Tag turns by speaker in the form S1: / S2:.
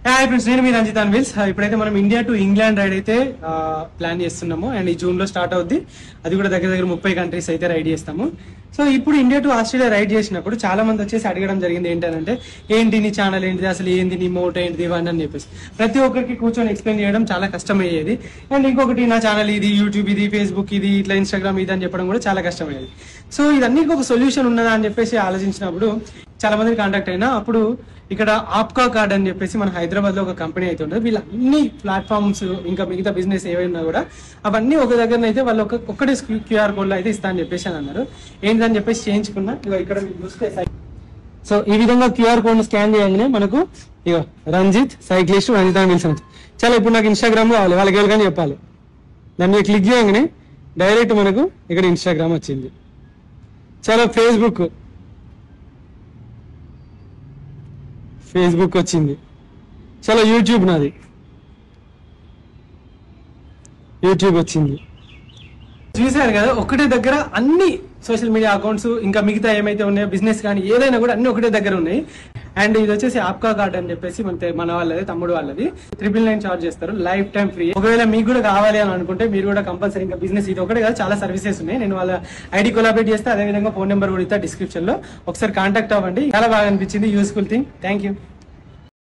S1: Hi friends, నేను మీ Ranjith unveils. ఇప్పుడైతే మనం ఇండియా టు ఇంగ్లాండ్ రైడ్ అయితే ప్లాన్ చేస్తున్నాము. అండ్ ఈ జూన్ లో స్టార్ట్ అవుద్ది. అది కూడా దగ్గర 30 కంట్రీస్ అయితే రైడ్ చేస్తాము. సో ఇప్పుడు ఇండియా టు ఆస్ట్రేలియా రైడ్ చేసినప్పుడు చాలా మంది వచ్చేసి అడగడం జరిగింది ఏంటంటే, ఏంటి నీ ఛానల్ ఏంటిది, అసలు ఏంది నీ మోటో ఏంటిది, ఇవన్నీ అని చెప్పేసి ప్రతి ఒక్కరికి కూర్చొని ఎక్స్ప్లెయిన్ చేయడం చాలా కష్టమయ్యేది. అండ్ ఇంకొకటి, నా ఛానల్ ఇది, యూట్యూబ్ ఇది, ఫేస్బుక్ ఇది, ఇట్లా ఇన్స్టాగ్రామ్ ఇది అని చెప్పడం కూడా చాలా కష్టమయ్యేది. సో ఇదన్నిటికీ ఒక సొల్యూషన్ ఉన్నదా అని చెప్పేసి ఆలోచించినప్పుడు చాలా మందిని కాంటాక్ట్ అయినా, అప్పుడు ఇక్కడ ఆప్కా కార్డ్ అని చెప్పేసి మన హైదరాబాద్ లో ఒక కంపెనీ అయితే ఉంటుంది. వీళ్ళ అన్ని ప్లాట్ఫామ్స్ ఇంకా మిగతా బిజినెస్ ఏవైనా కూడా అవన్నీ ఒక దగ్గర అయితే వాళ్ళు ఒక్కటే క్యూఆర్ కోడ్ లో అయితే ఇస్తా అని చెప్పేసి అని అన్నారు. ఏంటని చెప్పేసి చేయించుకున్నా. ఇక్కడ చూస్తే సో ఈ విధంగా క్యూఆర్ కోడ్ స్కాన్ చేయగానే మనకు ఇక రంజిత్ సైక్లిస్ట్ రంజిత్ అని పిలిచి చాలా. ఇప్పుడు నాకు ఇన్స్టాగ్రామ్ కావాలి, వాళ్ళకి ఎవరికైనా చెప్పాలి. దాని మీద క్లిక్ చేయగానే డైరెక్ట్ మనకు ఇక్కడ ఇన్స్టాగ్రామ్ వచ్చింది. చాలా ఫేస్బుక్ వచ్చింది. చాలా యూట్యూబ్ వచ్చింది. చూసారు కదా, ఒకటే దగ్గర అన్ని సోషల్ మీడియా అకౌంట్స్ ఇంకా మిగతా ఏమైతే ఉన్నాయో బిజినెస్ కానీ ఏదైనా కూడా అన్ని ఒకటే దగ్గర ఉన్నాయి. అండ్ ఇది వచ్చేసి ఆప్కా కార్డ్ అని చెప్పేసి మన వాళ్ళది, తమ్ముడు వాళ్ళది. 999 చార్జ్ చేస్తారు, లైఫ్ టైం ఫ్రీ. ఒకవేళ మీకు కూడా కావాలి అని అనుకుంటే మీరు కూడా కంపల్సరీ ఇంకా బిజినెస్ ఇది ఒకటే కాదు, చాలా సర్వీసెస్ ఉన్నాయి. నేను వాళ్ళ ఐడి కొలాబరేట్ చేస్తే, అదే విధంగా ఫోన్ నెంబర్ కూడా ఇస్తా డిస్క్రిప్షన్ లో. ఒకసారి కాంటాక్ట్ అవ్వండి. చాలా బాగా అనిపించింది, యూస్ఫుల్ థింగ్. Thank you.